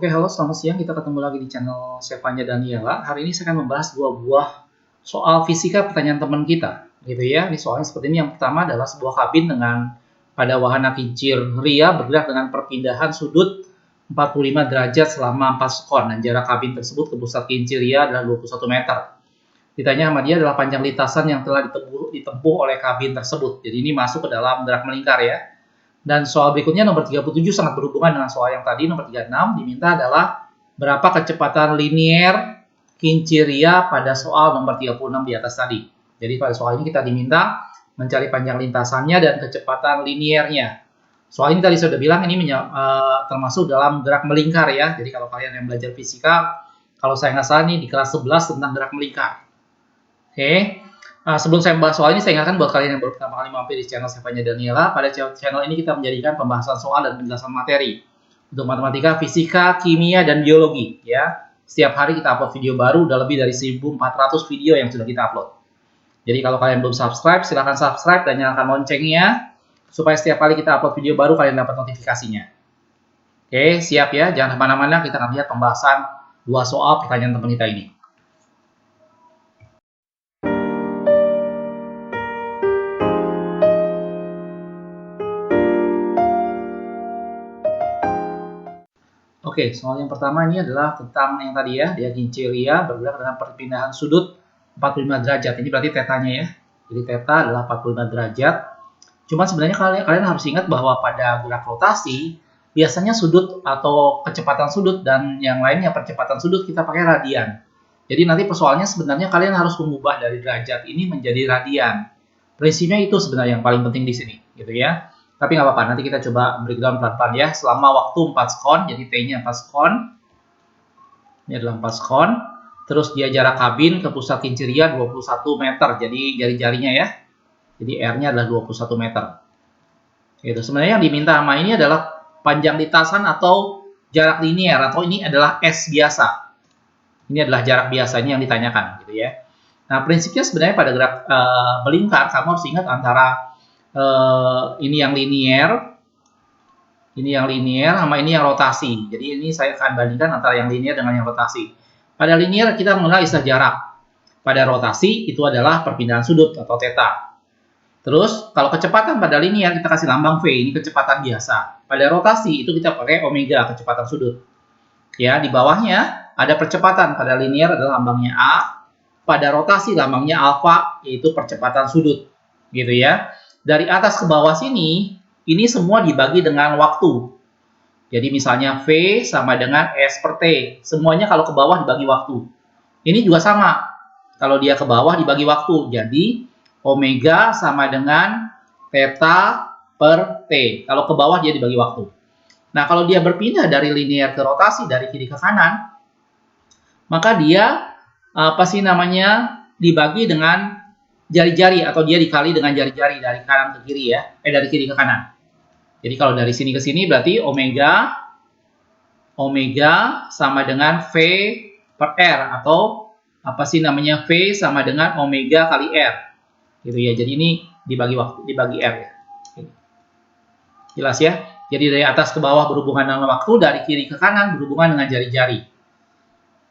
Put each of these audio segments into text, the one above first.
Oke, halo, selamat siang. Kita ketemu lagi di channel Sevanya Daniela. Hari ini saya akan membahas dua buah soal fisika pertanyaan teman kita, gitu ya. Ini soalnya seperti ini. Yang pertama adalah sebuah kabin dengan pada wahana kincir ria bergerak dengan perpindahan sudut 45 derajat selama 4 sekon. Dan jarak kabin tersebut ke pusat kincir ria adalah 21 meter. Ditanya sama dia adalah panjang lintasan yang telah ditempuh oleh kabin tersebut. Jadi ini masuk ke dalam gerak melingkar ya. Dan soal berikutnya nomor 37 sangat berhubungan dengan soal yang tadi. Nomor 36 diminta adalah berapa kecepatan linier kincir ria pada soal nomor 36 di atas tadi. Jadi pada soal ini kita diminta mencari panjang lintasannya dan kecepatan liniernya. Soal ini tadi saya sudah bilang ini termasuk dalam gerak melingkar ya. Jadi kalau kalian yang belajar fisika, kalau saya nggak salah nih di kelas 11 tentang gerak melingkar. Oke. Sebelum saya membahas soal ini, saya ingatkan buat kalian yang baru pertama kali mampir di channel Sevanya Daniela, pada channel ini kita menjadikan pembahasan soal dan penjelasan materi untuk matematika, fisika, kimia, dan biologi. Ya, setiap hari kita upload video baru, udah lebih dari 1.400 video yang sudah kita upload. Jadi kalau kalian belum subscribe, silahkan subscribe dan nyalakan loncengnya, supaya setiap kali kita upload video baru, kalian dapat notifikasinya. Oke, siap ya, jangan kemana-mana, kita akan lihat pembahasan dua soal pertanyaan teman kita ini. Oke, soal yang pertama ini adalah tentang yang tadi ya, dia kincir ria bergerak dengan perpindahan sudut 45 derajat. Ini berarti tetanya ya. Jadi teta adalah 45 derajat. Cuma sebenarnya kalian harus ingat bahwa pada gerak rotasi, biasanya sudut atau kecepatan sudut dan yang lainnya percepatan sudut kita pakai radian. Jadi nanti persoalannya sebenarnya kalian harus mengubah dari derajat ini menjadi radian. Prinsipnya itu sebenarnya yang paling penting di sini, gitu ya. Tapi nggak apa-apa, nanti kita coba breakdown pelan-pelan ya. Selama waktu 4 sekon, jadi T-nya 4 sekon. Ini adalah 4 sekon. Terus dia jarak kabin ke pusat kincir ria 21 meter. Jadi jari-jarinya ya. Jadi R-nya adalah 21 meter. Gitu. Sebenarnya yang diminta sama ini adalah panjang lintasan atau jarak linier. Atau ini adalah S biasa. Ini adalah jarak biasanya yang ditanyakan. Gitu ya. Nah, prinsipnya sebenarnya pada gerak melingkar, kamu harus ingat antara ini yang linier, sama ini yang rotasi. Jadi ini saya akan bandingkan antara yang linier dengan yang rotasi. Pada linier kita mengenal istilah jarak. Pada rotasi itu adalah perpindahan sudut atau theta. Terus kalau kecepatan pada linier kita kasih lambang V, ini kecepatan biasa. Pada rotasi itu kita pakai omega, kecepatan sudut. Ya, di bawahnya ada percepatan. Pada linier adalah lambangnya A. Pada rotasi lambangnya alfa, yaitu percepatan sudut. Gitu ya. Dari atas ke bawah sini, ini semua dibagi dengan waktu. Jadi misalnya V sama dengan S per T. Semuanya kalau ke bawah dibagi waktu. Ini juga sama. Kalau dia ke bawah dibagi waktu. Jadi omega sama dengan theta per T. Kalau ke bawah dia dibagi waktu. Nah kalau dia berpindah dari linier ke rotasi, dari kiri ke kanan, maka dia dibagi dengan jari-jari atau dia dikali dengan jari-jari dari kanan ke kiri ya, dari kiri ke kanan. Jadi kalau dari sini ke sini berarti omega sama dengan V per R atau V sama dengan omega kali R. Gitu ya. Jadi ini dibagi R ya. Jelas ya? Jadi dari atas ke bawah berhubungan dengan waktu, dari kiri ke kanan berhubungan dengan jari-jari.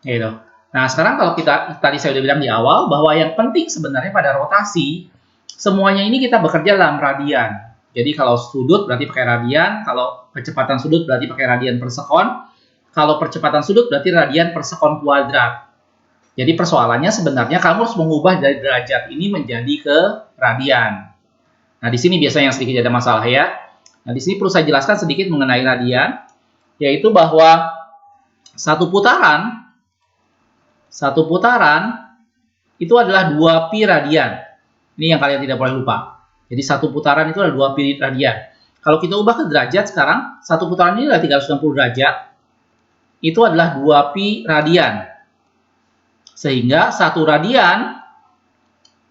Gitu. Nah, sekarang kalau tadi saya sudah bilang di awal bahwa yang penting sebenarnya pada rotasi, semuanya ini kita bekerja dalam radian. Jadi kalau sudut berarti pakai radian, kalau kecepatan sudut berarti pakai radian per sekon, kalau percepatan sudut berarti radian per sekon kuadrat. Jadi persoalannya sebenarnya kamu harus mengubah dari derajat ini menjadi ke radian. Nah, di sini biasanya yang sedikit ada masalah ya. Nah, di sini perlu saya jelaskan sedikit mengenai radian, yaitu bahwa satu putaran itu adalah 2 pi radian. Ini yang kalian tidak boleh lupa. Jadi satu putaran itu adalah 2 pi radian. Kalau kita ubah ke derajat sekarang, satu putaran ini adalah 360 derajat. Itu adalah 2 pi radian. Sehingga satu radian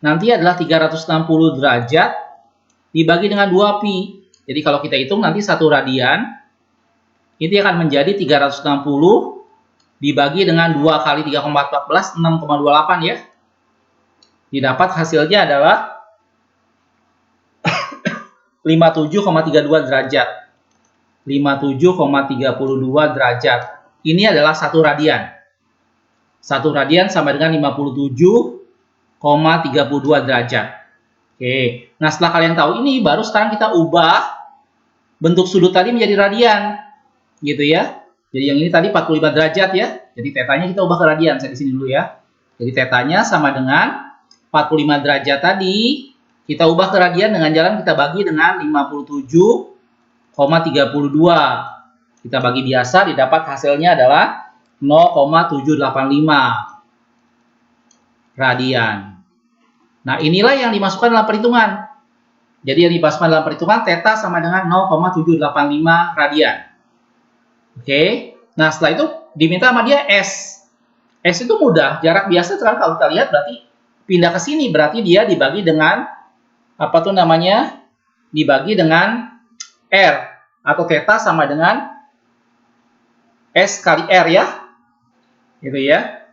nanti adalah 360 derajat dibagi dengan 2 pi. Jadi kalau kita hitung nanti satu radian itu akan menjadi 360 dibagi dengan 2 kali 3,14, 6,28 ya. Didapat hasilnya adalah 57,32 derajat. 57,32 derajat. ini adalah 1 radian. 1 radian sama dengan 57,32 derajat. Oke, nah setelah kalian tahu ini, baru sekarang kita ubah bentuk sudut tadi menjadi radian. Gitu ya. Jadi yang ini tadi 45 derajat ya. Jadi tetanya kita ubah ke radian. Saya di sini dulu ya. Jadi tetanya sama dengan 45 derajat tadi. Kita ubah ke radian dengan jalan kita bagi dengan 57,32. Kita bagi biasa, didapat hasilnya adalah 0,785 radian. Nah, inilah yang dimasukkan dalam perhitungan. Jadi yang dimasukkan dalam perhitungan theta sama dengan 0,785 radian. Oke. Nah, setelah itu diminta sama dia S. S itu mudah, jarak biasa sekarang kalau kita lihat berarti pindah ke sini, berarti dia dibagi dengan apa tuh namanya? Dibagi dengan R atau theta sama dengan S kali R ya. Gitu ya.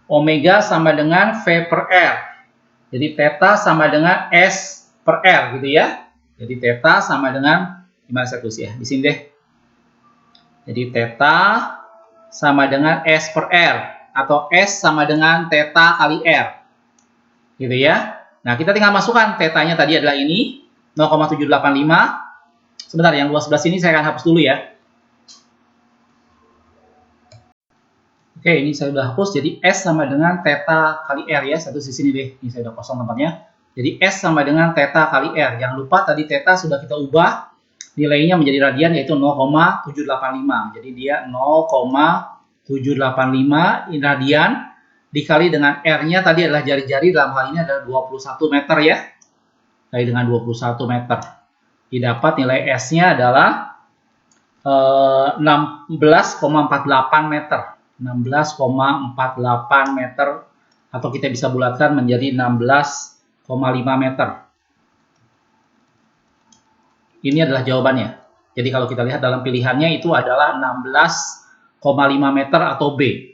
Omega sama dengan V per R. Jadi theta sama dengan S per R gitu ya. Jadi theta sama dengan, gimana saya tulis ya? Di sini deh. Jadi theta sama dengan S per R atau S sama dengan theta kali R. Gitu ya. Nah, kita tinggal masukkan tetanya tadi adalah ini 0,785. Sebentar, yang luas sebelah sini saya akan hapus dulu ya. Oke, ini saya sudah hapus. Jadi S sama dengan theta kali R ya. Satu di sini deh. Ini saya sudah kosong tempatnya. Jadi S sama dengan theta kali R. Jangan lupa tadi theta sudah kita ubah nilainya menjadi radian, yaitu 0,785. Jadi dia 0,785 radian dikali dengan R-nya tadi adalah jari-jari, dalam hal ini adalah 21 meter ya. Kali dengan 21 meter. Didapat nilai S-nya adalah 16,48 meter. 16,48 meter, atau kita bisa bulatkan menjadi 16,5 meter. Ini adalah jawabannya. Jadi kalau kita lihat dalam pilihannya itu adalah 16,5 meter atau B.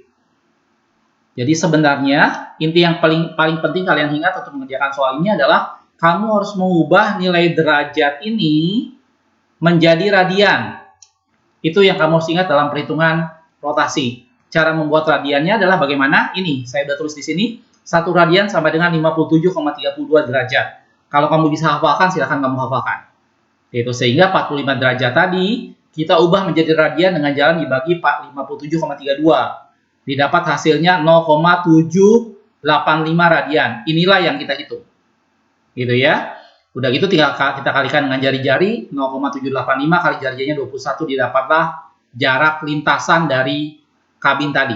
Jadi sebenarnya inti yang paling penting kalian ingat untuk mengerjakan soal ini adalah kamu harus mengubah nilai derajat ini menjadi radian. Itu yang kamu harus ingat dalam perhitungan rotasi. Cara membuat radiannya adalah bagaimana? Ini, saya sudah tulis di sini. 1 radian sama dengan 57,32 derajat. Kalau kamu bisa hafalkan, silahkan kamu hafalkan. Itu sehingga 45 derajat tadi, kita ubah menjadi radian dengan jalan dibagi 57,32. Didapat hasilnya 0,785 radian. Inilah yang kita hitung. Gitu ya. Udah gitu tinggal kita kalikan dengan jari-jari. 0,785 kali jari-jarinya 21, didapatlah jarak lintasan dari kabin tadi.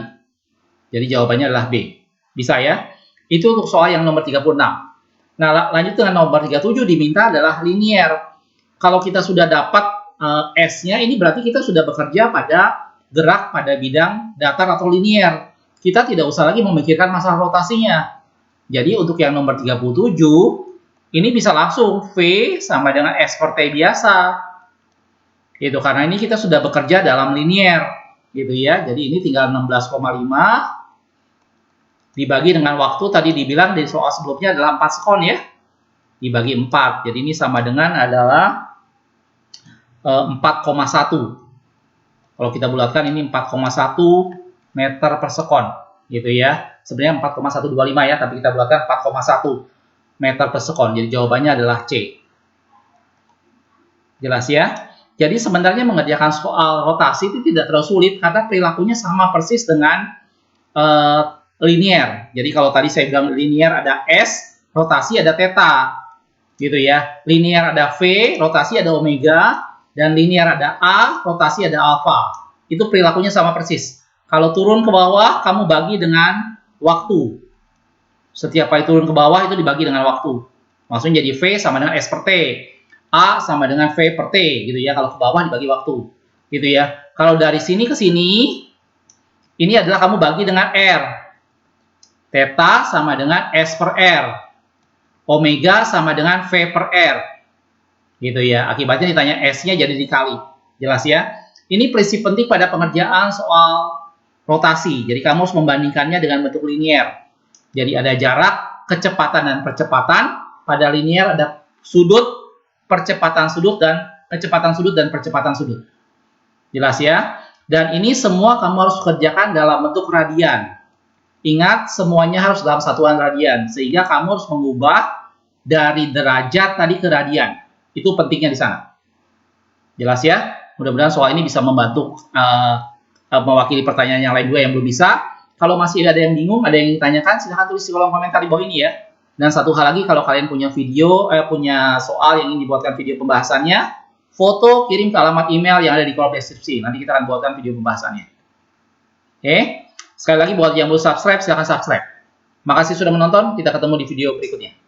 Jadi jawabannya adalah B. Bisa ya? Itu untuk soal yang nomor 36. Nah, lanjut dengan nomor 37, diminta adalah linier. Kalau kita sudah dapat S-nya, ini berarti kita sudah bekerja pada gerak pada bidang datar atau linier. Kita tidak usah lagi memikirkan masalah rotasinya. Jadi untuk yang nomor 37, ini bisa langsung V sama dengan S per T biasa. Gitu, karena ini kita sudah bekerja dalam linier. Gitu ya, jadi ini tinggal 16,5 dibagi dengan waktu tadi dibilang di soal sebelumnya adalah 4 sekon ya, dibagi 4, jadi ini sama dengan adalah 4,1. Kalau kita bulatkan ini 4,1 meter per sekon gitu ya, sebenarnya 4,125 ya, tapi kita bulatkan 4,1 meter per sekon. Jadi jawabannya adalah C. Jelas ya? Jadi sebenarnya mengerjakan soal rotasi itu tidak terlalu sulit karena perilakunya sama persis dengan linier. Jadi kalau tadi saya bilang linier ada S, rotasi ada theta. Gitu ya. Linier ada V, rotasi ada omega, dan linier ada A, rotasi ada alfa. Itu perilakunya sama persis. Kalau turun ke bawah, kamu bagi dengan waktu. Setiap kali turun ke bawah itu dibagi dengan waktu. Maksudnya jadi V sama dengan S per T. A sama dengan V per T, gitu ya. Kalau ke bawah dibagi waktu, gitu ya. Kalau dari sini ke sini, ini adalah kamu bagi dengan R. Theta sama dengan S per R. Omega sama dengan V per R. Gitu ya. Akibatnya ditanya S-nya jadi dikali. Jelas ya? Ini prinsip penting pada pengerjaan soal rotasi. Jadi kamu harus membandingkannya dengan bentuk linier. Jadi ada jarak, kecepatan dan percepatan. Pada linier ada sudut, percepatan sudut dan kecepatan sudut dan percepatan sudut. Jelas ya? Dan ini semua kamu harus kerjakan dalam bentuk radian. Ingat, semuanya harus dalam satuan radian. Sehingga kamu harus mengubah dari derajat tadi ke radian. Itu pentingnya di sana. Jelas ya? Mudah-mudahan soal ini bisa membantu mewakili pertanyaan yang lain juga yang belum bisa. Kalau masih ada yang bingung, ada yang ditanyakan, silahkan tulis di kolom komentar di bawah ini ya. Dan satu hal lagi, kalau kalian punya punya soal yang ingin dibuatkan video pembahasannya, foto kirim ke alamat email yang ada di kolom deskripsi. Nanti kita akan buatkan video pembahasannya. Oke? Sekali lagi buat yang belum subscribe, silahkan subscribe. Makasih sudah menonton, kita ketemu di video berikutnya.